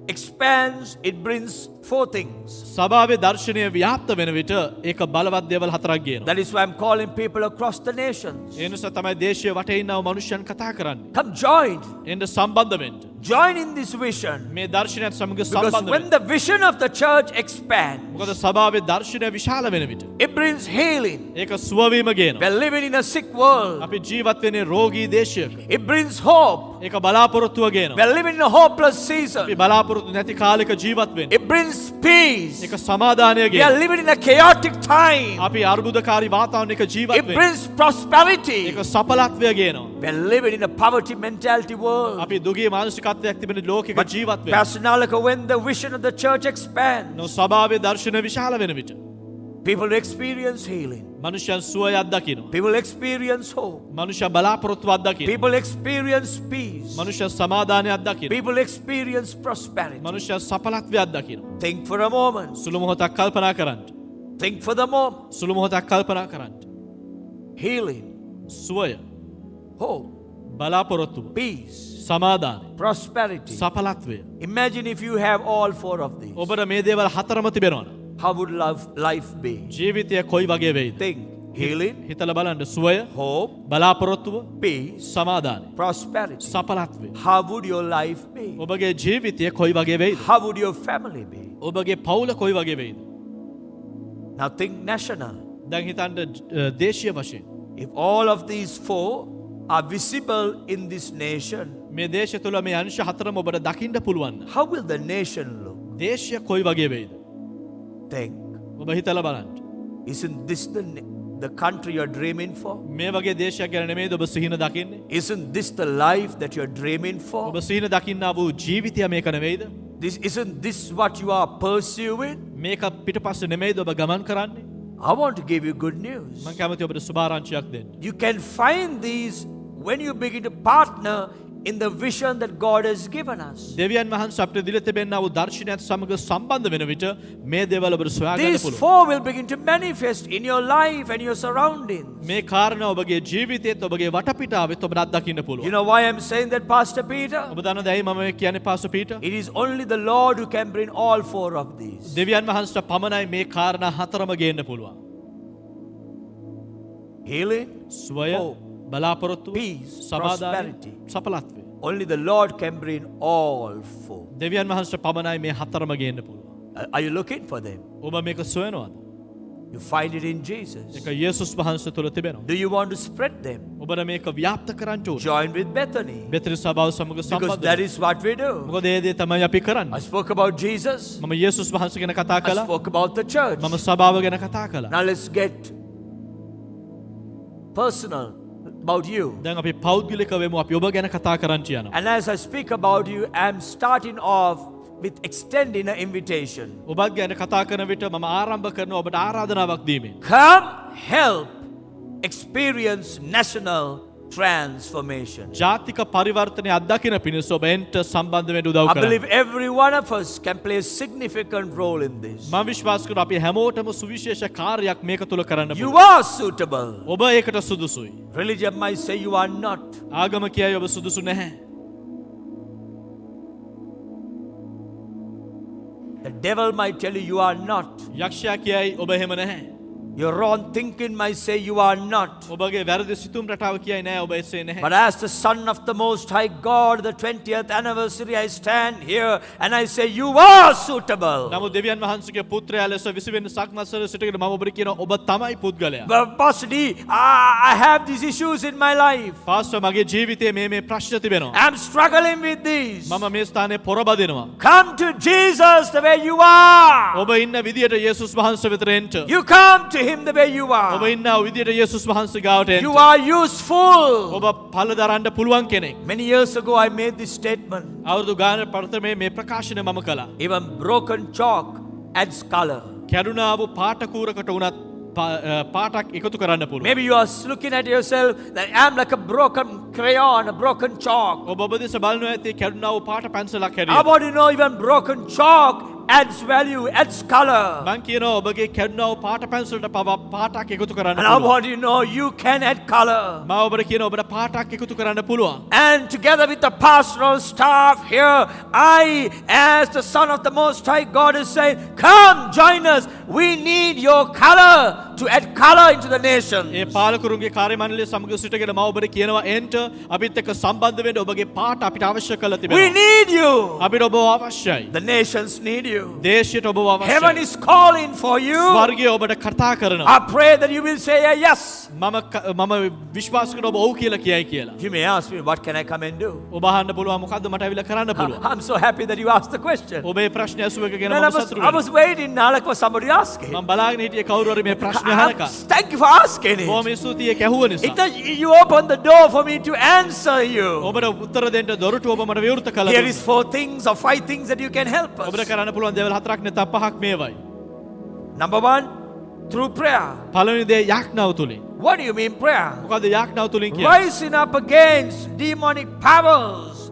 S2: expands, it brings 4 things.
S3: සභාවේ දර්ශනය ව්‍යාප්ත වෙන විට ඒක බලවත් දේවල් හතරක් ගේනවා.
S2: That is why I'm calling people across the nations.
S3: ඒ නිසා තමයි දේශීය වටේ ඉන්නව මනුෂ්‍යයන් කතා කරන්නේ.
S2: Come join.
S3: එන්න සම්බන්ධ වෙන්න.
S2: Join in this vision.
S3: මේ දර්ශනයත් සමග
S2: Because
S3: සම්බන්ධ
S2: when
S3: වෙන්න.
S2: the vision of the church expands,
S3: මොකද සභාවේ දර්ශනය විශාල වෙන විට
S2: it brings healing.
S3: ඒක සුවවීම ගේනවා.
S2: We're living in a sick world.
S3: අපි ජීවත් වෙන්නේ රෝගී දේශයක.
S2: It brings hope.
S3: ඒක බලාපොරොත්තුව ගේනවා.
S2: We're living in a hopeless
S3: අපි
S2: season.
S3: බලාපොරොත්තු නැති කාලයක ජීවත් වෙන්නේ.
S2: It brings peace.
S3: ඒක සමාදානය
S2: We are
S3: ගේනවා.
S2: living in a chaotic time.
S3: අපි අර්බුදකාරී වාතාවරණයක ජීවත්
S2: It
S3: වෙන්නේ.
S2: brings prosperity.
S3: ඒක සඵලත්වය ගේනවා.
S2: We're living in a poverty mentality world.
S3: අපි දුගී මානසිකත්වයක් තිබෙන ලෝකයක
S2: But
S3: ජීවත් වෙනවා.
S2: Pastor Nalaka, when the vision of the church expands,
S3: නෝ සභාවේ දර්ශනය විශාල වෙන විට
S2: people experience healing.
S3: මනුෂ්‍යයන් සුවයක් දකිනවා.
S2: People experience hope.
S3: මනුෂ්‍ය බලාපොරොත්තුවක් දකිනවා.
S2: People experience peace.
S3: මනුෂ්‍ය සමාදානයක් දකිනවා.
S2: People experience prosperity.
S3: මනුෂ්‍ය සඵලත්වයක් දකිනවා.
S2: Think for a moment.
S3: සුළු මොහොතක් කල්පනා කරන්න.
S2: Think for the moment.
S3: සුළු මොහොතක් කල්පනා කරන්න.
S2: Healing,
S3: සුවය,
S2: hope,
S3: බලාපොරොත්තුව,
S2: peace,
S3: සමාදානය,
S2: prosperity.
S3: සඵලත්වය.
S2: Imagine if you have all 4 of these.
S3: ඔබට මේ දේවල් හතරම තිබෙනවා.
S2: How would life be?
S3: ජීවිතය කොයි වගේ වෙයිද?
S2: Think healing,
S3: හිතලා බලන්න සුවය,
S2: hope,
S3: බලාපොරොත්තුව,
S2: peace,
S3: සමාදානය,
S2: prosperity.
S3: සඵලත්වය.
S2: How would your life be?
S3: ඔබගේ ජීවිතය කොයි වගේ වෙයිද?
S2: How would your family be?
S3: ඔබගේ පවුල කොයි වගේ වෙයිද?
S2: Now think national.
S3: දැන් හිතන්න දේශීය වශයෙන්
S2: If all of these 4 are visible in this nation,
S3: මේ දේශය තුළ මේ අංශ හතරම ඔබට දකින්න පුළුවන්.
S2: how will the nation look?
S3: දේශය කොයි වගේ වෙයිද?
S2: Think.
S3: ඔබ හිතලා බලන්න.
S2: Isn't this the country you're dreaming for?
S3: මේ වගේ දේශයක් ගැන නෙමෙයිද ඔබ සිහින දකින්නේ?
S2: Isn't this the life that you're dreaming for?
S3: ඔබ සිහින දකින්නා වූ ජීවිතය මේක නෙමෙයිද?
S2: Isn't this what you are pursuing?
S3: මේක පිටපස්සේ නෙමෙයිද ඔබ ගමන් කරන්නේ?
S2: I want to give you good news.
S3: මම කැමති ඔබට සුභාරංචියක් දෙන්න.
S2: You can find these when you begin to partner in the vision that God has given us.
S3: දෙවියන් වහන්සේ අපිට දීලා තිබෙනා වූ දර්ශනයත් සමග සම්බන්ධ වෙන විට මේ දේවල් ඔබට සොයා ගන්න
S2: These
S3: පුළුවන්.
S2: 4 will begin to manifest in your life and your surroundings.
S3: මේ කාරණා ඔබගේ ජීවිතයේත් ඔබගේ වටපිටාවෙත් ඔබට අත්දකින්න
S2: You
S3: පුළුවන්.
S2: know why I'm saying that, Pastor Peter?
S3: ඔබ දන්නවද ඇයි මම මේ කියන්නේ pastor Peter?
S2: It is only the Lord who can bring all 4 of these.
S3: දෙවියන් වහන්සේට පමණයි මේ කාරණා හතරම ගේන්න පුළුවන්.
S2: Healing,
S3: සුවය,
S2: hope,
S3: බලාපොරොත්තුව,
S2: peace,
S3: සමාදානය,
S2: prosperity.
S3: සඵලත්වය.
S2: Only the Lord can bring all 4.
S3: දෙවියන් වහන්සේට පමණයි මේ හතරම ගේන්න පුළුවන්.
S2: Are you looking for them?
S3: ඔබ මේක සොයනවාද?
S2: You find it in Jesus.
S3: ඒක යේසුස් වහන්සේ තුළ තිබෙනවා.
S2: Do you want to spread them?
S3: ඔබට මේක ව්‍යාප්ත කරන්න ඕනේ.
S2: Join with Bethany.
S3: බෙතෙල් සභාව සමග
S2: Because
S3: සම්බන්ධ
S2: that
S3: වෙන්න.
S2: is what we do.
S3: මොකද ඒ දේ තමයි අපි
S2: I
S3: කරන්නේ.
S2: spoke about Jesus.
S3: මම යේසුස් වහන්සේ ගැන කතා
S2: I
S3: කළා.
S2: spoke about the church.
S3: මම සභාව ගැන කතා කළා.
S2: Now let's get personal about you.
S3: දැන් අපි පෞද්ගලික වෙමු. අපි ඔබ ගැන කතා කරන්න යනවා.
S2: And as I speak about you, I'm starting off with extending an invitation.
S3: ඔබත් ගැන කතා කරන විට මම ආරම්භ කරනවා ඔබට ආරාධනාවක් දීමෙන්.
S2: Come help experience national transformation.
S3: ජාතික පරිවර්තනය අත්දකින පිණිස ඔබ එන්ට සම්බන්ධ වෙන්න උදව්
S2: I
S3: කරන්න.
S2: believe every one of us can play a significant role in this.
S3: මම විශ්වාස කරනවා අපි හැමෝටම සුවිශේෂ කාර්යයක් මේක තුල කරන්න
S2: You
S3: පුළුවන්.
S2: are suitable.
S3: ඔබ ඒකට සුදුසුයි.
S2: Religion might say you are not.
S3: ආගම කියයි ඔබ සුදුසු නැහැ.
S2: The devil might tell you you are not.
S3: යක්ෂයා කියයි ඔබ එහෙම නැහැ.
S2: Your wrong thinking might say you are not.
S3: ඔබගේ වැරදි සිතුම් රටාව කියයි නෑ ඔබ එසේ නැහැ.
S2: But as the Son of the Most High God, the 20th anniversary, I stand here and I say, you are suitable.
S3: නමුත් දෙවියන් වහන්සේගේ පුත්‍රයා ලෙස 20 වෙනි සක්මස්වර සිටගෙන මම ඔබට කියනවා ඔබ තමයි පුද්ගලයා.
S2: But Pastor D, I have these issues in my life.
S3: Pastor මගේ ජීවිතයේ මේ ප්‍රශ්න තිබෙනවා.
S2: I'm struggling with these.
S3: මම මේ ස්ථානයේ පොරබදිනවා.
S2: Come to Jesus the way you are.
S3: ඔබ ඉන්න විදියට යේසුස් වහන්සේ වෙතට එන්න.
S2: You come to Him the way you
S3: ඔබ
S2: are.
S3: ඉන්න විදියට යේසුස් වහන්සේ ගාවට එන්න.
S2: You are useful.
S3: ඔබ පළ දරන්න පුළුවන් කෙනෙක්.
S2: Many years ago, I made this statement.
S3: අවුරුදු ගානක් පරතරමේ මේ ප්‍රකාශනය මම කළා.
S2: Even broken chalk adds color.
S3: කැඩුනා වූ පාටකූරකට උනත් පාටක් එකතු කරන්න පුළුවන්.
S2: Maybe you are looking at yourself that I'm like a broken crayon, a broken chalk.
S3: ඔබ ඔබ දෙස බලනවා ඇති කැඩුනා වූ පාට පැන්සලක්
S2: How
S3: හැටියට.
S2: about you know even broken chalk adds value, adds color.
S3: මං කියනවා ඔබගේ කැඩුනව පාට පැන්සලට පවා පාටක් එකතු කරන්න
S2: And I
S3: පුළුවන්.
S2: want you to know you can add color.
S3: මම ඔබට කියනවා ඔබට පාටක් එකතු කරන්න පුළුවන්.
S2: And together with the pastoral staff here, I, as the Son of the Most High God, is saying, come, join us. We need your color to add color into the nation.
S3: ඒ පාලකරුන්ගේ කාර්ය මණ්ඩලය සමග සිටගෙන මම ඔබට කියනවා එන්ට අපිත් එක්ක සම්බන්ධ වෙන්න ඔබගේ පාට අපිට අවශ්‍ය කරලා
S2: We
S3: තිබෙනවා.
S2: need you.
S3: අපිට ඔබ අවශ්‍යයි.
S2: The nations need you.
S3: දේශයට ඔබ
S2: Heaven
S3: අවශ්‍යයි.
S2: is calling for you.
S3: ස්වර්ගය ඔබට කතා කරනවා.
S2: I pray that you will say a yes.
S3: මම විශ්වාස කරනවා ඔබ ඔව් කියලා කියයි කියලා.
S2: You may ask me, what can I come and do?
S3: ඔබ අහන්න පුළුවන් මොකද්ද මට ඇවිල්ලා කරන්න පුළුවන්.
S2: I'm so happy that you asked the question.
S3: ඔබේ ප්‍රශ්නේ ඇසුව එක ගැන
S2: And
S3: මම සතුටු
S2: I
S3: වෙනවා.
S2: was waiting, Nalak, for somebody asking.
S3: මම බලාගෙන හිටියේ කවුරු හරි මේ ප්‍රශ්නේ අහනකම්.
S2: Thank you for asking it.
S3: බොහොම ස්තුතියි ඒක ඇහුව නිසා.
S2: You opened the door for me to answer you.
S3: ඔබට උත්තර දෙන්න දොරටු ඔබ මට විවෘත කළා.
S2: Here is 4 things or 5 things that you can help us.
S3: ඔබට කරන්න පුළුවන් දේවල් හතරක් නැත්නම් පහක් මේවයි.
S2: Number 1, through prayer.
S3: පළවෙනි දේ යාඥාව තුලින්.
S2: What do you mean prayer?
S3: මොකද යාඥාව තුලින් කියන්නේ?
S2: Rising up against demonic powers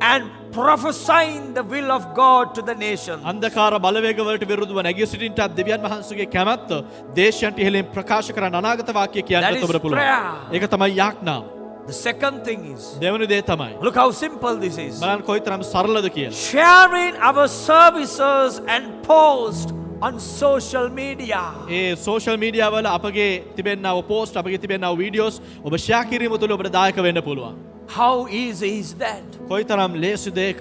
S2: and prophesying the will of God to the nation.
S3: අන්ධකාර බලවේග වලට විරුද්ධව නැගී සිටින්නට දෙවියන් වහන්සේගේ කැමැත්ත දේශයන්ට ඉහළින් ප්‍රකාශ කරන අනාගත වාක්‍ය
S2: That
S3: කියන්නත්
S2: is
S3: ඔබට පුළුවන්.
S2: prayer.
S3: ඒක තමයි යාඥාව.
S2: The second thing is,
S3: දෙවෙනි දේ තමයි
S2: look how simple this is.
S3: බලන්න කොයිතරම් සරලද කියලා.
S2: Sharing our services and posts on social media.
S3: A social media වල අපගේ තිබෙනව පෝස්ට් අපගේ තිබෙනව වීඩියෝස් ඔබ ෂෙයා කිරීම තුළ ඔබට දායක වෙන්න පුළුවන්.
S2: How easy is that?
S3: කොයිතරම් ලේසිද ඒක?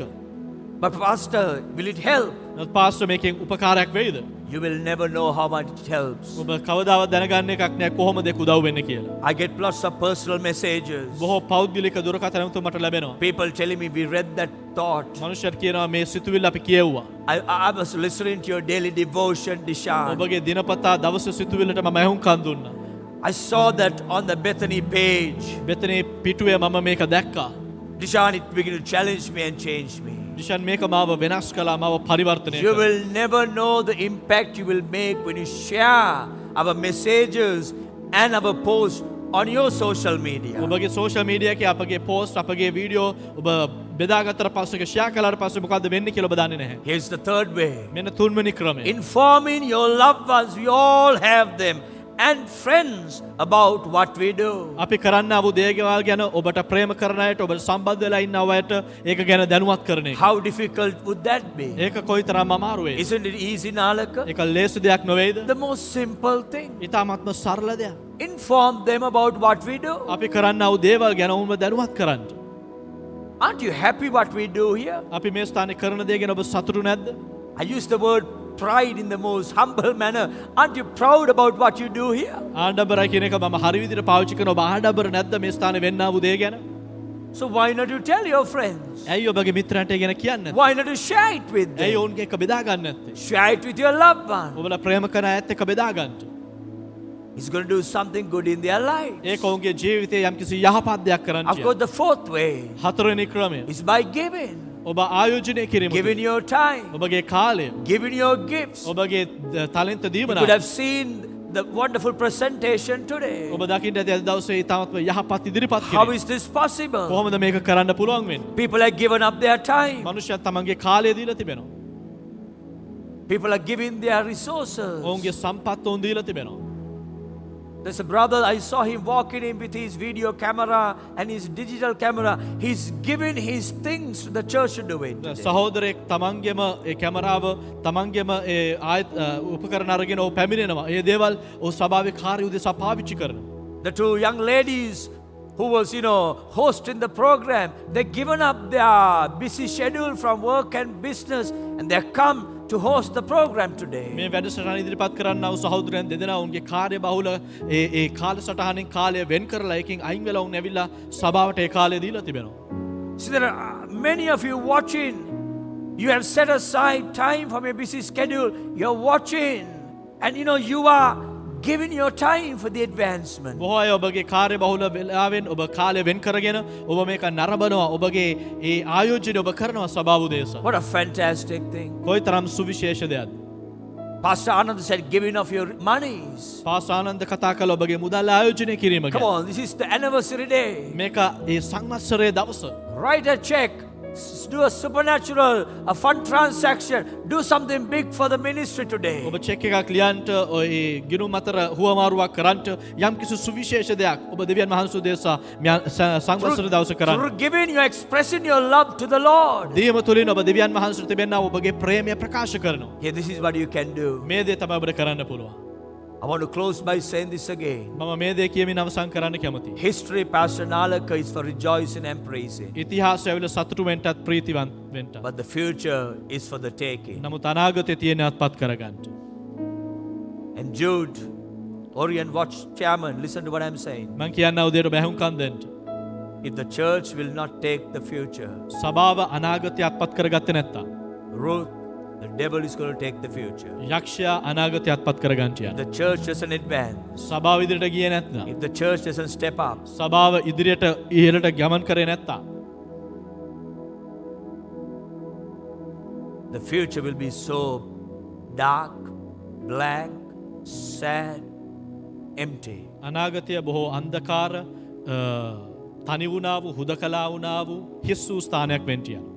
S2: But pastor, will it help?
S3: නමුත් පාස්ටර් මේකෙන් උපකාරයක් වෙයිද?
S2: You will never know how much it helps.
S3: ඔබ කවදාවත් දැනගන්න එකක් නෑ කොහොමද ඒක උදව් වෙන්නේ කියලා.
S2: I get lots of personal messages.
S3: බොහෝ පෞද්ගලික දුරකථන මට ලැබෙනවා.
S2: People telling me we read that thought.
S3: මනුෂ්‍යයන් කියනවා මේ සිතුවිල්ල අපි කියෙව්වා.
S2: I was listening to your daily devotion, Dishan.
S3: ඔබගේ දිනපතා දවසේ සිතුවිල්ලට මම ඇහුම්කන් දුන්නා.
S2: I saw that on the Bethany page.
S3: බෙතනේ පිටුවේ මම මේක දැක්කා.
S2: Dishan, it began to challenge me and change me.
S3: දිෂන් මේක මාව වෙනස් කළා මාව පරිවර්තනය
S2: You
S3: කළා.
S2: will never know the impact you will make when you share our messages and our posts on your social media.
S3: ඔබගේ සෝෂල් මීඩියා එකේ අපගේ පෝස්ට් අපගේ වීඩියෝ ඔබ බෙදාගත්තට පස්සේ ඒක ෂෙයා කළාට පස්සේ මොකද්ද වෙන්නේ කියලා ඔබ දන්නේ නැහැ.
S2: Here's the third way.
S3: මෙන්න තුන්වෙනි ක්‍රමය.
S2: Informing your loved ones, we all have them, and friends about what we do.
S3: අපි කරන්න ආපු දේවල් ගැන ඔබට ප්‍රේම කරන අයට ඔබට සම්බන්ධ වෙලා ඉන්න අයට ඒක ගැන දැනුවත් කරන එක.
S2: How difficult would that be?
S3: ඒක කොයිතරම් අමාරු වේද?
S2: Isn't it easy, Nalaka?
S3: ඒක ලේසි දෙයක් නෙවෙයිද?
S2: The most simple thing.
S3: ඊටාත්ම සරල දෙයක්.
S2: Inform them about what we do.
S3: අපි කරන්න ආපු දේවල් ගැන ඔවුන්ව දැනුවත් කරන්න.
S2: Aren't you happy what we do here?
S3: අපි මේ ස්ථානයේ කරන දේ ගැන ඔබ සතුටු නැද්ද?
S2: I use the word pride in the most humble manner. Aren't you proud about what you do here?
S3: ආඩම්බරයි කියන එක මම හරි විදිහට පාවිච්චි කරන ඔබ ආඩම්බර නැද්ද මේ ස්ථානයේ වෙන්න ආපු දේ ගැන?
S2: So why not you tell your friends?
S3: ඇයි ඔබගේ මිත්‍රයන්ට ඒ ගැන කියන්නේ නැත්තේ?
S2: Why not you share it with
S3: ඇයි
S2: them?
S3: ඔවුන්ගේ එක බෙදා ගන්න නැත්තේ?
S2: Share it with your loved one.
S3: ඔබලා ප්‍රේම කරන අයත් එක්ක බෙදා ගන්න.
S2: It's going to do something good in their life.
S3: ඒක ඔවුන්ගේ ජීවිතේ යම්කිසි යහපත් දෙයක් කරන්න
S2: Of course, the fourth way
S3: හතරවෙනි ක්‍රමය
S2: is by giving.
S3: ඔබ ආයෝජනය කිරීම
S2: Giving your time.
S3: ඔබගේ කාලය
S2: Giving your gifts.
S3: ඔබගේ තලන්ත
S2: You
S3: දීමනා
S2: could have seen the wonderful presentation today.
S3: ඔබ දකින්න ඇති අද දවසේ ඊටමත්ම යහපත් ඉදිරිපත්
S2: How
S3: කිරීම
S2: is this possible?
S3: කොහොමද මේක කරන්න පුළුවන් වෙන්නේ?
S2: People have given up their time.
S3: මනුෂ්‍යයන් තමන්ගේ කාලය දීලා තිබෙනවා.
S2: People are giving their resources.
S3: ඔවුන්ගේ සම්පත් ඔවුන් දීලා තිබෙනවා.
S2: There's a brother, I saw him walking in with his video camera and his digital camera. He's giving his things to the church to do it. today.
S3: සහෝදරයෙක් තමන්ගේම ඒ කැමරාව තමන්ගේම ඒ උපකරණ අරගෙන ඔහු පැමිණෙනවා. ඒ දේවල් ඔහු සභාවේ කාර්ය උදෙසා පාවිච්චි කරනවා.
S2: The two young ladies who was, hosting the program, they've given up their busy schedule from work and business and they come to host the program today.
S3: මේ වැඩසටහන ඉදිරිපත් කරන්න වූ සහෝදරයන් දෙදෙනා උන්ගේ කාර්ය බහුල ඒ කාලසටහනින් කාලය වෙන් කරලා එකකින් අයින් වෙලා උන් ඇවිල්ලා සභාවට ඒ කාලය දීලා තිබෙනවා.
S2: So there are many of you watching. You have set aside time from your busy schedule. You're watching and you are giving your time for the advancement.
S3: බොහෝ අය ඔබගේ කාර්ය බහුල වෙලාවෙන් ඔබ කාලය වෙන් කරගෙන ඔබ මේක නරඹනවා ඔබගේ ඒ ආයෝජනය ඔබ කරනවා සභාව උදෙසා.
S2: What a fantastic thing.
S3: කොයිතරම් සුවිශේෂ දෙයක්ද?
S2: Pastor Anand said giving of your monies.
S3: Pass Ananda කතා කළ ඔබගේ මුදල් ආයෝජනය කිරීම
S2: Come
S3: ගැන.
S2: on, this is the anniversary day.
S3: මේක ඒ සංවත්සරයේ දවස.
S2: Write a check Do a supernatural, a fund transaction. Do something big for the ministry today.
S3: ඔබ චෙක් එකක් ලියන්ට ඔය ගිණුම් අතර හුවමාරුවක් කරන්ට යම් කිසි සුවිශේෂ දෙයක් ඔබ දෙවියන් වහන්සේ උදෙසා සංවත්සර දවස කරන්න.
S2: Through giving, you're expressing your love to the Lord.
S3: දීම තුලින් ඔබ දෙවියන් වහන්සේට තිබෙනා ඔබගේ ප්‍රේමය ප්‍රකාශ කරනවා.
S2: Yeah, this is what you can do.
S3: මේ දේ තමයි ඔබට කරන්න පුළුවන්.
S2: I want to close by saying this again.
S3: මම මේ දේ කියමින් අවසන් කරන්න කැමතියි.
S2: History, Pastor Nalaka, is for rejoicing and praising.
S3: ඉතිහාසය ඇවිල්ලා සතුටු වෙන්නත් ප්‍රීතිවන්ත වෙන්න.
S2: But the future is for the taking.
S3: නමුත් අනාගතේ තියෙන අත්පත් කරගන්න.
S2: And Jude, Orient Watch Chairman, listen to what I'm saying.
S3: මම කියන්න උදේට බැහුම්කන් දෙන්න.
S2: If the church will not take the future,
S3: සභාව අනාගතය අත්පත් කරගත්තේ නැත්තම්
S2: Ruth, the devil is going to take the future.
S3: යක්ෂයා අනාගතය අත්පත් කරගන්න
S2: If
S3: යනවා.
S2: the church doesn't advance,
S3: සභාව ඉදිරියට ගියේ නැත්නම්
S2: if the church doesn't step up,
S3: සභාව ඉදිරියට ඉහළට ගමන් කරේ නැත්තම්
S2: the future will be so dark, blank, sad, empty.
S3: අනාගතය බොහෝ අන්ධකාර තනි වුණා වූ හුදකලා වුණා වූ හිස් වූ ස්ථානයක් වෙන්න යනවා.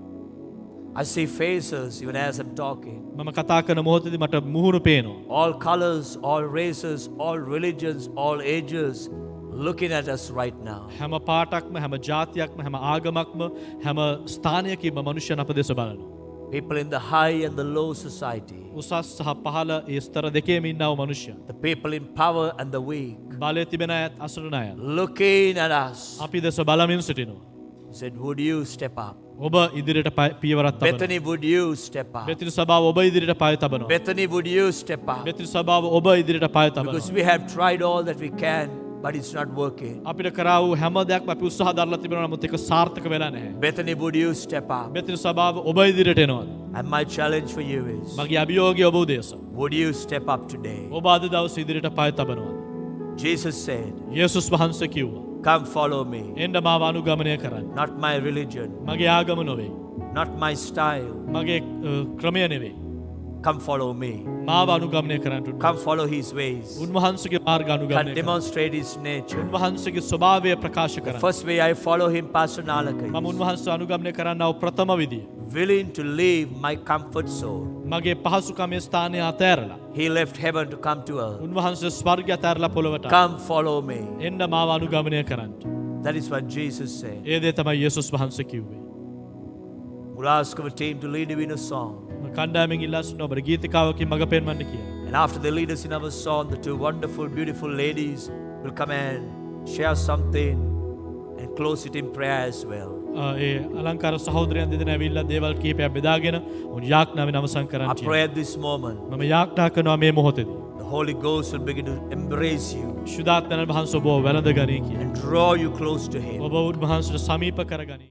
S2: I see faces even as I'm talking.
S3: මම කතා කරන මොහොතේදී මට මුහුණු පේනවා.
S2: All colors, all races, all religions, all ages looking at us right now.
S3: හැම පාටක්ම හැම ජාතියක්ම හැම ආගමක්ම හැම ස්ථානයකින්ම මනුෂ්‍යයන් අප දෙස බලනවා.
S2: People in the high and the low society.
S3: උසස් සහ පහළ ඒ ස්තර දෙකේම ඉන්නා වූ මනුෂ්‍යයන්.
S2: The people in power and the weak.
S3: බලය තිබෙන අයත් අසරණ අයත්
S2: Looking at us.
S3: අපි දෙස බලමින් සිටිනවා.
S2: Said, would you step up?
S3: ඔබ ඉදිරියට පියවරක් තබනවා.
S2: Bethany, would you step up?
S3: බෙතෙල් සභාව ඔබ ඉදිරියට පාය තබනවා.
S2: Bethany, would you step up?
S3: බෙතෙල් සභාව ඔබ ඉදිරියට පාය
S2: Because
S3: තබනවා.
S2: we have tried all that we can, but it's not working.
S3: අපිට කරා වූ හැම දෙයක්ම අපි උත්සාහ දරලා තිබෙනවා නමුත් ඒක සාර්ථක වෙලා නැහැ.
S2: Bethany, would you step up?
S3: බෙතෙල් සභාව ඔබ ඉදිරියට එනවා.
S2: And my challenge for you is,
S3: මගේ අභියෝගය ඔබ උදෙසා.
S2: would you step up today?
S3: ඔබ අද දවසේ ඉදිරියට පාය තබනවා.
S2: Jesus said,
S3: යේසුස් වහන්සේ කිව්වා.
S2: come follow me.
S3: එන්න මාව අනුගමනය කරන්න.
S2: Not my religion,
S3: මගේ ආගම නෙවෙයි.
S2: not my style.
S3: මගේ ක්‍රමය නෙවෙයි.
S2: Come follow me.
S3: මාව අනුගමනය කරන්න.
S2: Come follow his ways.
S3: උන්වහන්සේගේ මාර්ග
S2: Can
S3: අනුගමනය කරන්න.
S2: demonstrate his nature.
S3: උන්වහන්සේගේ ස්වභාවය ප්‍රකාශ
S2: The
S3: කරන්න.
S2: first way I follow him, Pastor Nalaka,
S3: මම
S2: is
S3: උන්වහන්සේ අනුගමනය කරන්නව ප්‍රථම විදිය.
S2: willing to leave my comfort zone.
S3: මගේ පහසුකමේ ස්ථානය අතෑරලා.
S2: He left heaven to come to earth.
S3: උන්වහන්සේ ස්වර්ගය අතෑරලා පොළවට.
S2: Come follow me.
S3: එන්න මාව අනුගමනය කරන්න.
S2: That is what Jesus said.
S3: ඒ දේ තමයි යේසුස් වහන්සේ කිව්වේ.
S2: We'll ask our team to lead you in a song.
S3: කණ්ඩායමෙන් ඉල්ලා සිටිනවා ඔබට ගීතිකාවකින් මඟ පෙන්වන්න කියලා.
S2: And after they lead us in our song, the two wonderful, beautiful ladies will come and share something and close it in prayer as well.
S3: ඒ අලංකාර සහෝදරයන් දෙදෙනා ඇවිල්ලා දේවල් කිහිපයක් බෙදාගෙන උන් යාඥාවෙන් අවසන් කරන්න
S2: I
S3: කියලා.
S2: pray at this moment,
S3: මම යාඥා කරනවා මේ මොහොතේදී.
S2: the Holy Ghost will begin to embrace you
S3: ශුද්ධාත්මයන් වහන්සේ ඔබව වැළඳ ගනී කියලා.
S2: and draw you close to Him.
S3: ඔබ උන්වහන්සේට සමීප කරගනී.